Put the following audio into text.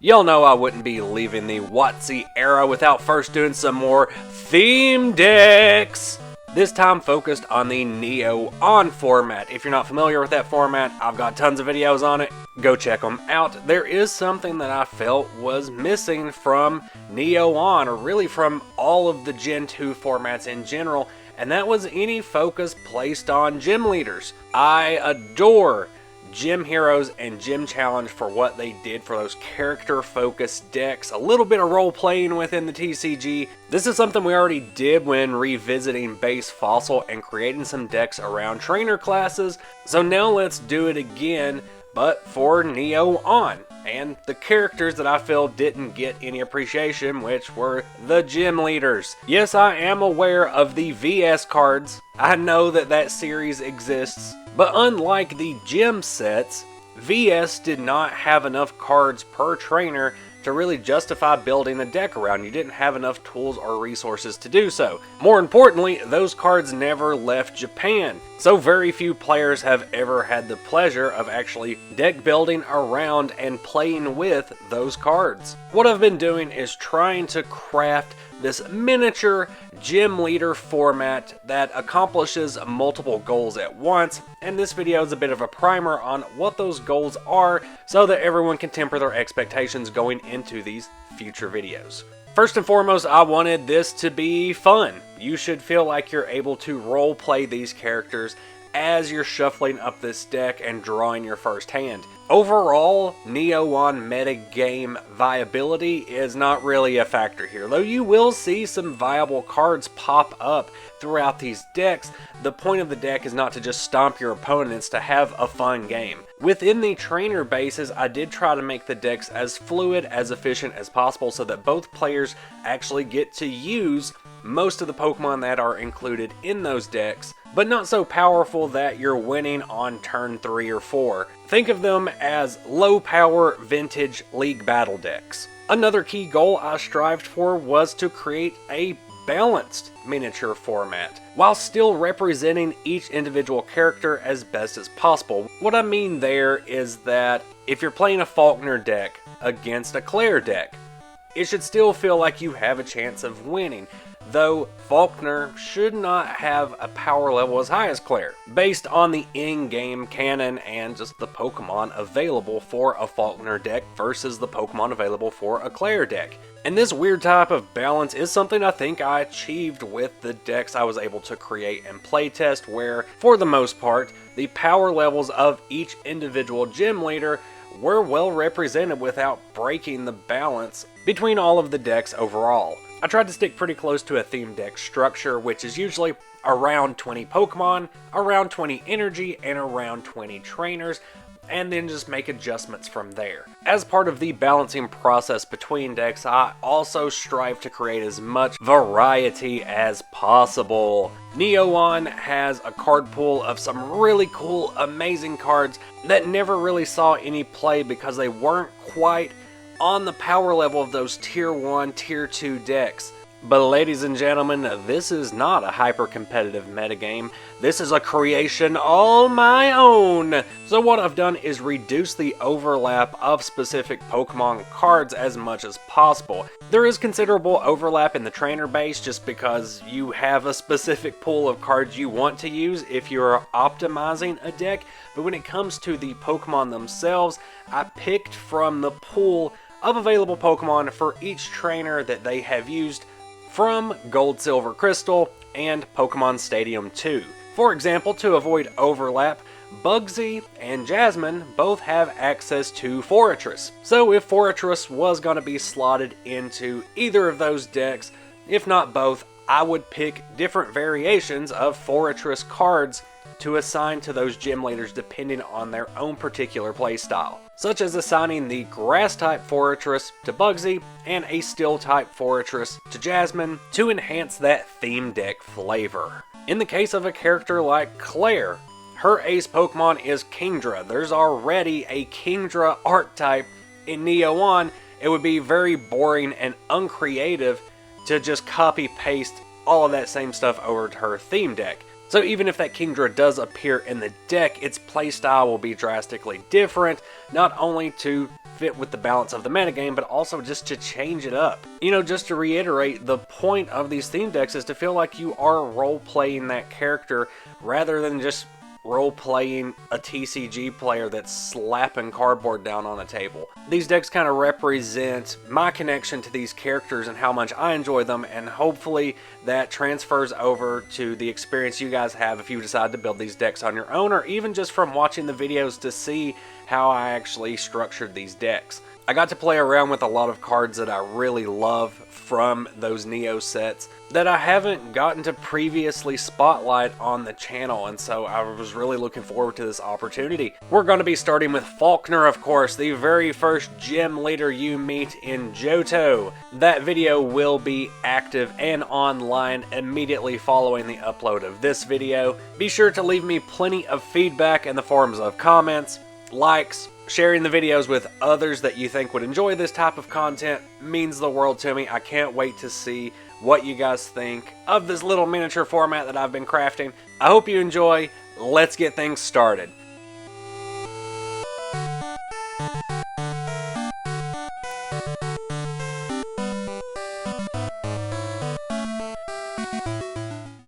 Y'all know I wouldn't be leaving the WotC era without first doing some more theme decks! This time focused on the Neo On format. If you're not familiar with that format, I've got tons of videos on it. Go check them out. There is something that I felt was missing from Neo On, or really from all of the Gen 2 formats in general, and that was any focus placed on gym leaders. I adore Gym Heroes and Gym Challenge for what they did for those character-focused decks. A little bit of role-playing within the TCG. This is something we already did when revisiting Base Fossil and creating some decks around trainer classes. So now let's do it again, but for Neo On. And the characters that I feel didn't get any appreciation, which were the gym leaders. Yes, I am aware of the VS cards. I know that that series exists. But unlike the gym sets, VS did not have enough cards per trainer to really justify building a deck around. You didn't have enough tools or resources to do so. More importantly, those cards never left Japan, so very few players have ever had the pleasure of actually deck building around and playing with those cards. What I've been doing is trying to craft this miniature gym leader format that accomplishes multiple goals at once, and this video is a bit of a primer on what those goals are so that everyone can temper their expectations going into these future videos. First and foremost, I wanted this to be fun. You should feel like you're able to role play these characters as you're shuffling up this deck and drawing your first hand. Overall, Neo On metagame viability is not really a factor here, though you will see some viable cards pop up throughout these decks. The point of the deck is not to just stomp your opponents, to have a fun game. Within the trainer bases, I did try to make the decks as fluid, as efficient as possible so that both players actually get to use most of the Pokemon that are included in those decks, but not so powerful that you're winning on turn 3 or 4. Think of them as low power vintage league battle decks. Another key goal I strived for was to create a balanced miniature format, while still representing each individual character as best as possible. What I mean there is that if you're playing a Faulkner deck against a Claire deck, it should still feel like you have a chance of winning, though Faulkner should not have a power level as high as Claire, based on the in-game canon and just the Pokemon available for a Faulkner deck versus the Pokemon available for a Claire deck. And this weird type of balance is something I think I achieved with the decks I was able to create and playtest, where, for the most part, the power levels of each individual gym leader were well represented without breaking the balance between all of the decks overall. I tried to stick pretty close to a theme deck structure, which is usually around 20 Pokemon, around 20 energy, and around 20 trainers, and then just make adjustments from there. As part of the balancing process between decks, I also strive to create as much variety as possible. Neo On has a card pool of some really cool, amazing cards that never really saw any play because they weren't quite on the power level of those tier 1, tier 2 decks. But ladies and gentlemen, this is not a hyper-competitive metagame. This is a creation all my own. So what I've done is reduce the overlap of specific Pokemon cards as much as possible. There is considerable overlap in the trainer base just because you have a specific pool of cards you want to use if you're optimizing a deck. But when it comes to the Pokemon themselves, I picked from the pool of available Pokemon for each trainer that they have used from Gold, Silver, Crystal, and Pokemon Stadium 2. For example, to avoid overlap, Bugsy and Jasmine both have access to Forretress. So if Forretress was going to be slotted into either of those decks, if not both, I would pick different variations of Forretress cards to assign to those gym leaders depending on their own particular playstyle, such as assigning the Grass-type Forretress to Bugsy and a Steel-type Forretress to Jasmine to enhance that theme deck flavor. In the case of a character like Claire, her ace Pokemon is Kingdra. There's already a Kingdra archetype in Neo On. It would be very boring and uncreative to just copy-paste all of that same stuff over to her theme deck. So even if that Kingdra does appear in the deck, its playstyle will be drastically different, not only to fit with the balance of the metagame, but also just to change it up. You know, just to reiterate, the point of these theme decks is to feel like you are role-playing that character rather than just role-playing a TCG player that's slapping cardboard down on a table. These decks kind of represent my connection to these characters and how much I enjoy them, and hopefully that transfers over to the experience you guys have if you decide to build these decks on your own, or even just from watching the videos to see how I actually structured these decks. I got to play around with a lot of cards that I really love from those Neo sets that I haven't gotten to previously spotlight on the channel, and so I was really looking forward to this opportunity. We're going to be starting with Faulkner, of course, the very first gym leader you meet in Johto. That video will be active and online immediately following the upload of this video. Be sure to leave me plenty of feedback in the forms of comments, likes, sharing the videos with others that you think would enjoy this type of content means the world to me. I can't wait to see what you guys think of this little miniature format that I've been crafting. I hope you enjoy. Let's get things started.